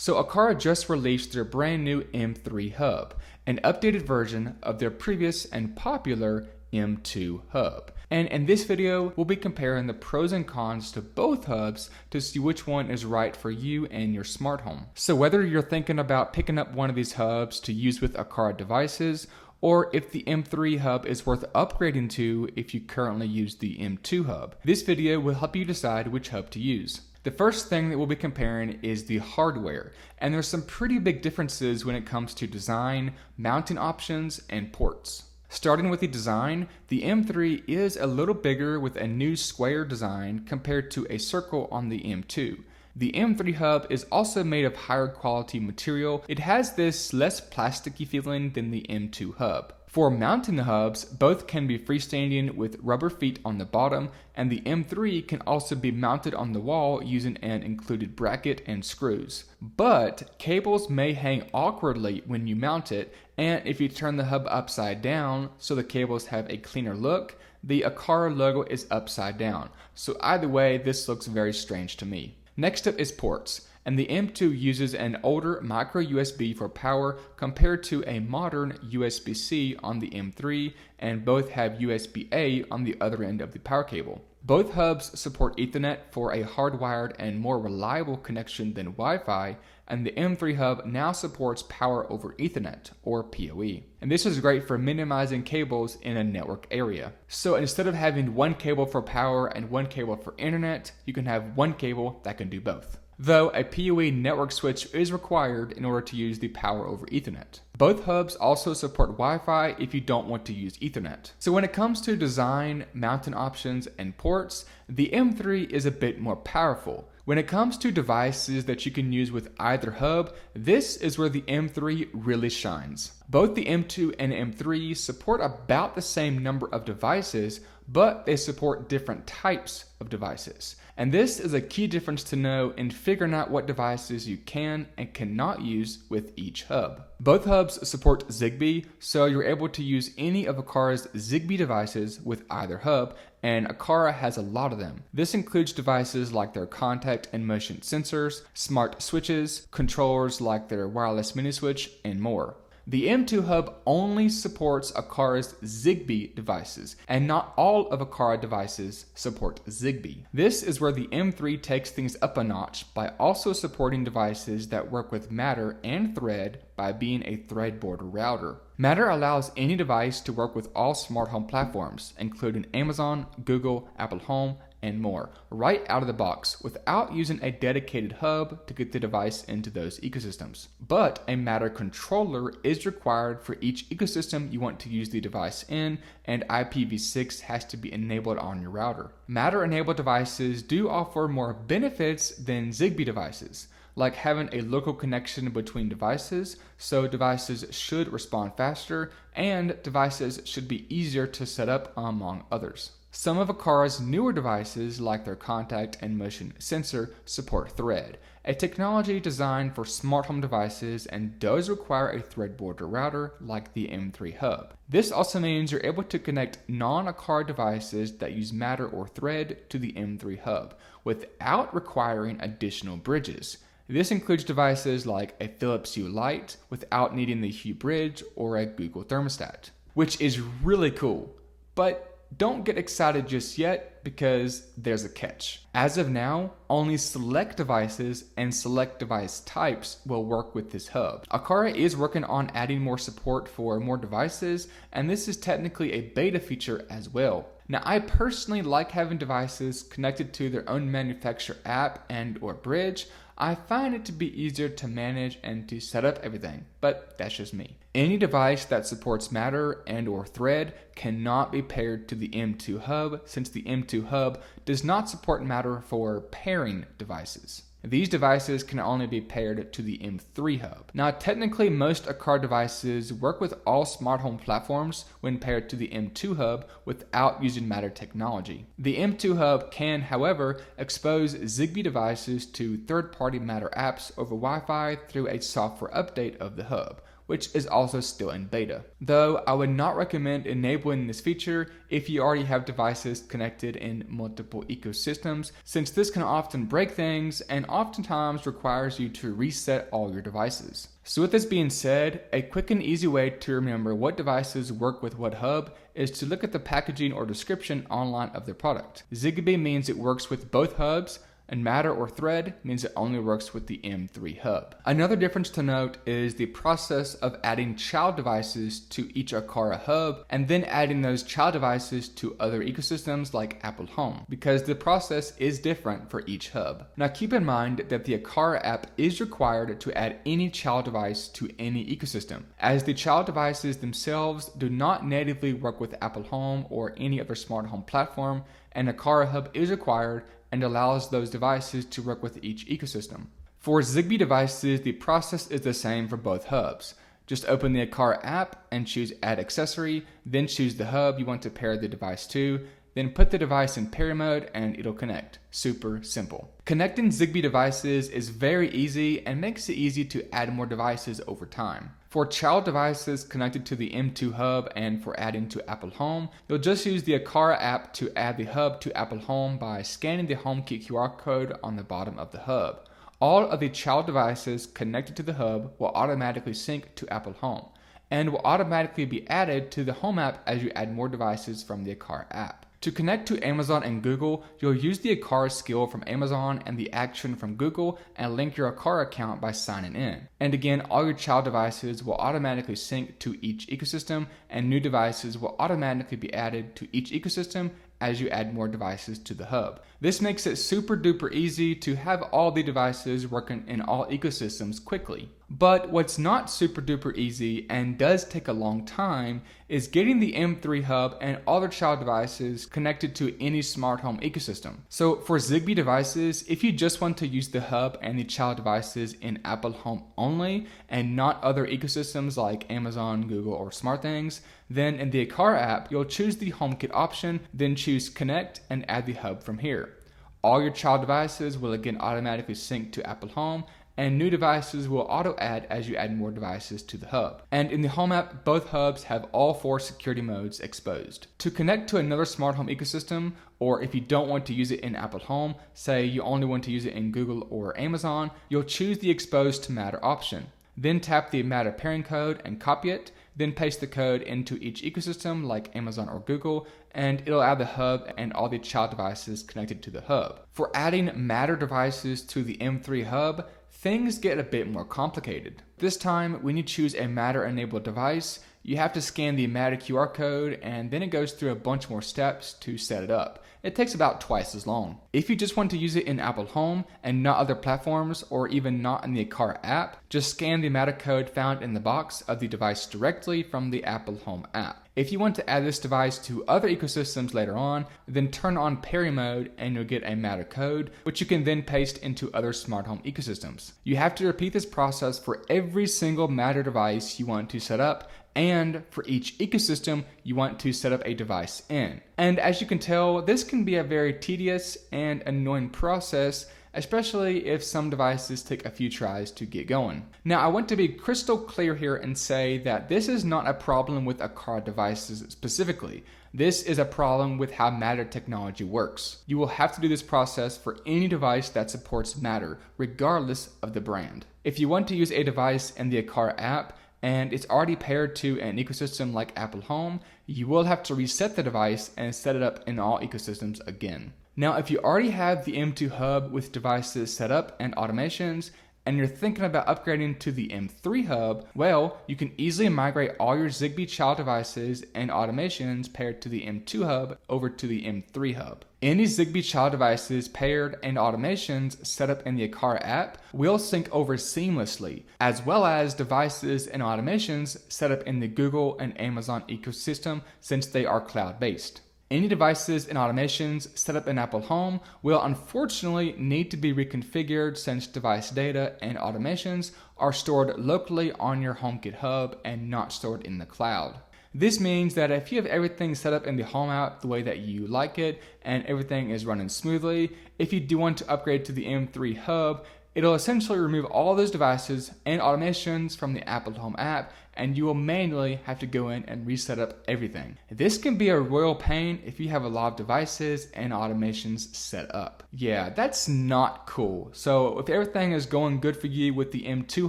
So Aqara just released their brand new M3 Hub, an updated version of their previous and popular M2 Hub. And in this video, we'll be comparing the pros and cons to both hubs to see which one is right for you and your smart home. So whether you're thinking about picking up one of these hubs to use with Aqara devices, or if the M3 Hub is worth upgrading to if you currently use the M2 Hub, this video will help you decide which hub to use. The first thing that we'll be comparing is the hardware, and there's some pretty big differences when it comes to design, mounting options, and ports. Starting with the design, the M3 is a little bigger with a new square design compared to a circle on the M2. The M3 Hub is also made of higher quality material. It has this less plasticky feeling than the M2 Hub. For mounting the hubs, both can be freestanding with rubber feet on the bottom, and the M3 can also be mounted on the wall using an included bracket and screws. But cables may hang awkwardly when you mount it, and if you turn the hub upside down so the cables have a cleaner look, the Aqara logo is upside down. So either way, this looks very strange to me. Next up is ports, and the M2 uses an older micro USB for power compared to a modern USB-C on the M3, and both have USB-A on the other end of the power cable. Both hubs support Ethernet for a hardwired and more reliable connection than Wi-Fi, and the M3 Hub now supports Power over Ethernet, or PoE. And this is great for minimizing cables in a network area. So instead of having one cable for power and one cable for internet, you can have one cable that can do both. Though a PoE network switch is required in order to use the Power over Ethernet. Both hubs also support Wi-Fi if you don't want to use Ethernet. So when it comes to design, mounting options, and ports, the M3 is a bit more powerful. When it comes to devices that you can use with either hub, this is where the M3 really shines. Both the M2 and M3 support about the same number of devices, but they support different types of devices. And this is a key difference to know in figuring out what devices you can and cannot use with each hub. Both hubs support Zigbee, so you're able to use any of Aqara's Zigbee devices with either hub, and Aqara has a lot of them. This includes devices like their contact and motion sensors, smart switches, controllers like their wireless mini switch, and more. The M2 Hub only supports Aqara's Zigbee devices, and not all of Aqara devices support Zigbee. This is where the M3 takes things up a notch by also supporting devices that work with Matter and Thread by being a Thread-board router. Matter allows any device to work with all smart home platforms, including Amazon, Google, Apple Home, and more, right out of the box without using a dedicated hub to get the device into those ecosystems. But a Matter controller is required for each ecosystem you want to use the device in, and IPv6 has to be enabled on your router. Matter-enabled devices do offer more benefits than Zigbee devices, like having a local connection between devices, so devices should respond faster, and devices should be easier to set up among others. Some of Aqara's newer devices, like their contact and motion sensor, support Thread, a technology designed for smart home devices and does require a Thread-board router like the M3 Hub. This also means you're able to connect non-Aqara devices that use Matter or Thread to the M3 Hub without requiring additional bridges. This includes devices like a Philips Hue light without needing the Hue bridge or a Google thermostat, which is really cool. But don't get excited just yet because there's a catch. As of now, only select devices and select device types will work with this hub. Aqara is working on adding more support for more devices, and this is technically a beta feature as well. Now, I personally like having devices connected to their own manufacturer app and or bridge. I find it to be easier to manage and to set up everything, but that's just me. Any device that supports Matter and or Thread cannot be paired to the M2 Hub, since the M2 Hub does not support Matter for pairing devices. These devices can only be paired to the M3 Hub. Now, technically, most Aqara devices work with all smart home platforms when paired to the M2 Hub without using Matter technology. The M2 Hub can, however, expose Zigbee devices to third-party Matter apps over Wi-Fi through a software update of the hub, which is also still in beta. Though I would not recommend enabling this feature if you already have devices connected in multiple ecosystems, since this can often break things and oftentimes requires you to reset all your devices. So with this being said, a quick and easy way to remember what devices work with what hub is to look at the packaging or description online of their product. Zigbee means it works with both hubs, and Matter or Thread means it only works with the M3 hub. Another difference to note is the process of adding child devices to each Aqara hub and then adding those child devices to other ecosystems like Apple Home, because the process is different for each hub. Now keep in mind that the Aqara app is required to add any child device to any ecosystem, as the child devices themselves do not natively work with Apple Home or any other smart home platform, and Aqara hub is required and allows those devices to work with each ecosystem. For Zigbee devices, the process is the same for both hubs. Just open the Aqara app and choose Add Accessory, then choose the hub you want to pair the device to, then put the device in pair mode and it'll connect. Super simple. Connecting Zigbee devices is very easy and makes it easy to add more devices over time. For child devices connected to the M2 hub and for adding to Apple Home, you'll just use the Aqara app to add the hub to Apple Home by scanning the HomeKit QR code on the bottom of the hub. All of the child devices connected to the hub will automatically sync to Apple Home and will automatically be added to the Home app as you add more devices from the Aqara app. To connect to Amazon and Google, you'll use the Aqara skill from Amazon and the action from Google and link your Aqara account by signing in. And again, all your child devices will automatically sync to each ecosystem, and new devices will automatically be added to each ecosystem as you add more devices to the hub. This makes it super duper easy to have all the devices working in all ecosystems quickly. But what's not super duper easy and does take a long time is getting the M3 hub and all their child devices connected to any smart home ecosystem. So for Zigbee devices, if you just want to use the hub and the child devices in Apple Home only and not other ecosystems like Amazon, Google, or SmartThings, then in the Aqara app, you'll choose the HomeKit option, then choose Connect and add the hub from here. All your child devices will again automatically sync to Apple Home, and new devices will auto-add as you add more devices to the hub. And in the Home app, both hubs have all 4 security modes exposed. To connect to another smart home ecosystem, or if you don't want to use it in Apple Home, say you only want to use it in Google or Amazon, you'll choose the Exposed to Matter option. Then tap the Matter pairing code and copy it, then paste the code into each ecosystem like Amazon or Google, and it'll add the hub and all the child devices connected to the hub. For adding Matter devices to the M3 hub, things get a bit more complicated. This time, when you choose a Matter-enabled device, you have to scan the Matter QR code, and then it goes through a bunch more steps to set it up. It takes about twice as long. If you just want to use it in Apple Home and not other platforms, or even not in the Aqara app, just scan the Matter code found in the box of the device directly from the Apple Home app. If you want to add this device to other ecosystems later on, then turn on pairing mode and you'll get a Matter code, which you can then paste into other smart home ecosystems. You have to repeat this process for every single Matter device you want to set up, and for each ecosystem you want to set up a device in. And as you can tell, this can be a very tedious and annoying process, especially if some devices take a few tries to get going. Now, I want to be crystal clear here and say that this is not a problem with Aqara devices specifically. This is a problem with how Matter technology works. You will have to do this process for any device that supports Matter, regardless of the brand. If you want to use a device in the Aqara app, and it's already paired to an ecosystem like Apple Home, you will have to reset the device and set it up in all ecosystems again. Now, if you already have the M2 hub with devices set up and automations, and you're thinking about upgrading to the M3 hub, well, you can easily migrate all your Zigbee child devices and automations paired to the M2 hub over to the M3 hub. Any Zigbee child devices paired and automations set up in the Aqara app will sync over seamlessly, as well as devices and automations set up in the Google and Amazon ecosystem since they are cloud-based. Any devices and automations set up in Apple Home will unfortunately need to be reconfigured since device data and automations are stored locally on your HomeKit hub and not stored in the cloud. This means that if you have everything set up in the Home app the way that you like it and everything is running smoothly, if you do want to upgrade to the M3 hub, it'll essentially remove all those devices and automations from the Apple Home app, and you will manually have to go in and reset up everything. This can be a royal pain if you have a lot of devices and automations set up. Yeah, that's not cool. So if everything is going good for you with the M2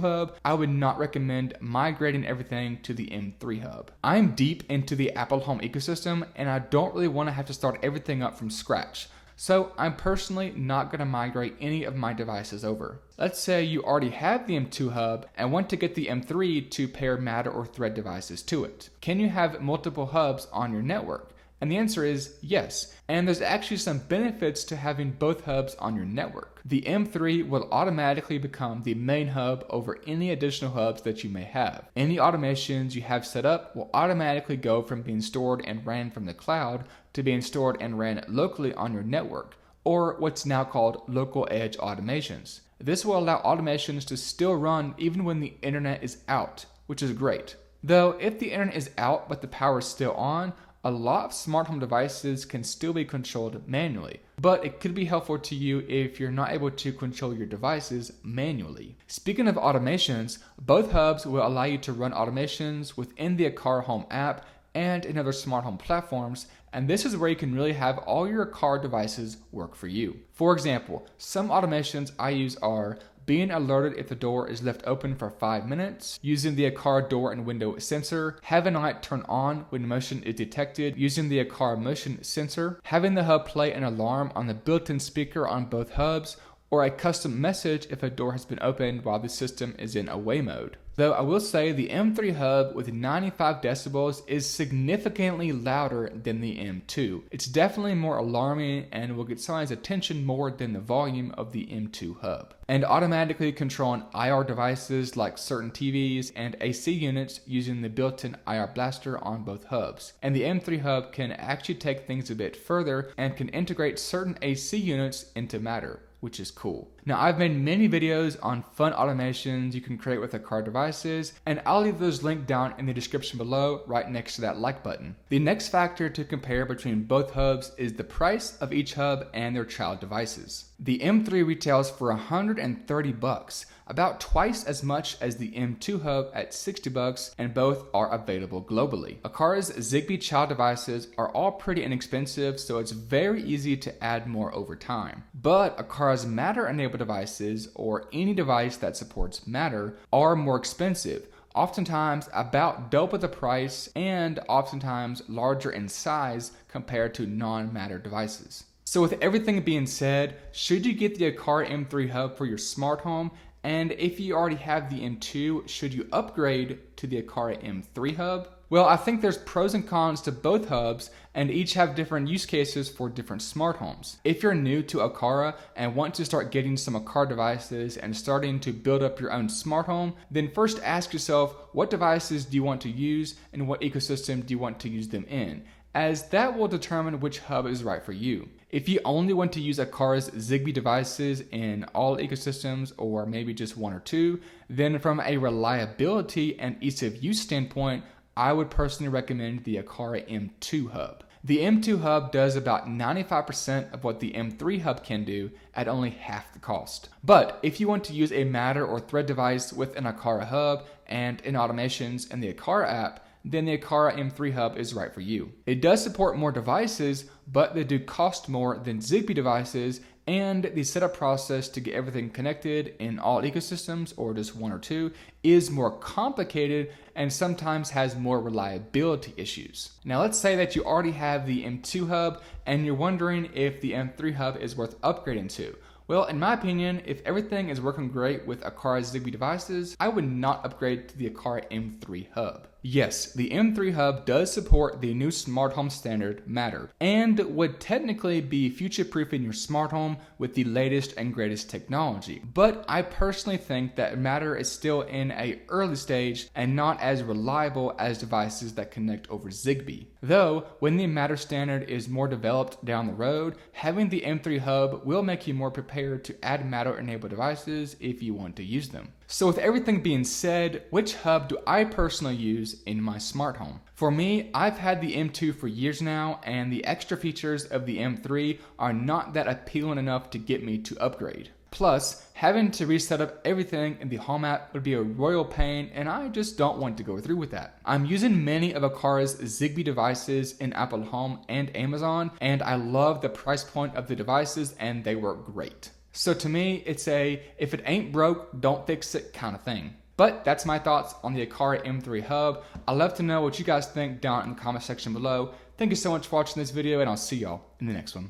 Hub, I would not recommend migrating everything to the M3 Hub. I'm deep into the Apple Home ecosystem, and I don't really want to have to start everything up from scratch. So I'm personally not going to migrate any of my devices over. Let's say you already have the M2 Hub and want to get the M3 to pair Matter or Thread devices to it. Can you have multiple hubs on your network? And the answer is yes, and there's actually some benefits to having both hubs on your network. The M3 will automatically become the main hub over any additional hubs that you may have. Any automations you have set up will automatically go from being stored and ran from the cloud to being stored and ran locally on your network, or what's now called local edge automations. This will allow automations to still run even when the internet is out, which is great. Though if the internet is out but the power is still on, a lot of smart home devices can still be controlled manually, but it could be helpful to you if you're not able to control your devices manually. Speaking of automations, both hubs will allow you to run automations within the Aqara Home app and in other smart home platforms, and this is where you can really have all your Aqara devices work for you. For example, some automations I use are being alerted if the door is left open for 5 minutes, using the Aqara door and window sensor, having a light turn on when motion is detected using the Aqara motion sensor, having the hub play an alarm on the built-in speaker on both hubs, or a custom message if a door has been opened while the system is in away mode. Though I will say the M3 Hub with 95 decibels is significantly louder than the M2. It's definitely more alarming and will get somebody's attention more than the volume of the M2 Hub. And automatically controlling IR devices like certain TVs and AC units using the built-in IR blaster on both hubs. And the M3 Hub can actually take things a bit further and can integrate certain AC units into Matter, which is cool. Now, I've made many videos on fun automations you can create with Aqara devices, and I'll leave those linked down in the description below right next to that like button. The next factor to compare between both hubs is the price of each hub and their child devices. The M3 retails for $130, about twice as much as the M2 Hub at $60, and both are available globally. Aqara's Zigbee child devices are all pretty inexpensive, so it's very easy to add more over time. But Aqara's Matter-enabled devices, or any device that supports Matter, are more expensive, oftentimes about double the price and oftentimes larger in size compared to non-Matter devices. So with everything being said, should you get the Aqara M3 Hub for your smart home? And if you already have the M2, should you upgrade to the Aqara M3 Hub? Well, I think there's pros and cons to both hubs, and each have different use cases for different smart homes. If you're new to Aqara and want to start getting some Aqara devices and starting to build up your own smart home, then first ask yourself, what devices do you want to use and what ecosystem do you want to use them in, as that will determine which hub is right for you. If you only want to use Aqara's Zigbee devices in all ecosystems, or maybe just one or two, then from a reliability and ease of use standpoint, I would personally recommend the Aqara M2 Hub. The M2 Hub does about 95% of what the M3 Hub can do at only half the cost. But if you want to use a Matter or Thread device with an Aqara Hub and in automations in the Aqara app, then the Aqara M3 Hub is right for you. It does support more devices, but they do cost more than Zigbee devices, and the setup process to get everything connected in all ecosystems, or just one or two, is more complicated and sometimes has more reliability issues. Now let's say that you already have the M2 Hub and you're wondering if the M3 Hub is worth upgrading to. Well, in my opinion, if everything is working great with Aqara's Zigbee devices, I would not upgrade to the Aqara M3 Hub. Yes, the M3 Hub does support the new smart home standard Matter, and would technically be future-proofing your smart home with the latest and greatest technology. But I personally think that Matter is still in an early stage and not as reliable as devices that connect over Zigbee. Though, when the Matter standard is more developed down the road, having the M3 Hub will make you more prepared to add Matter-enabled devices if you want to use them. So with everything being said, which hub do I personally use in my smart home? For me, I've had the M2 for years now, and the extra features of the M3 are not that appealing enough to get me to upgrade. Plus, having to reset up everything in the Home app would be a royal pain, and I just don't want to go through with that. I'm using many of Aqara's Zigbee devices in Apple Home and Amazon, and I love the price point of the devices, and they work great. So to me, it's a if it ain't broke, don't fix it kind of thing. But that's my thoughts on the Aqara M3 Hub. I'd love to know what you guys think down in the comment section below. Thank you so much for watching this video, and I'll see y'all in the next one.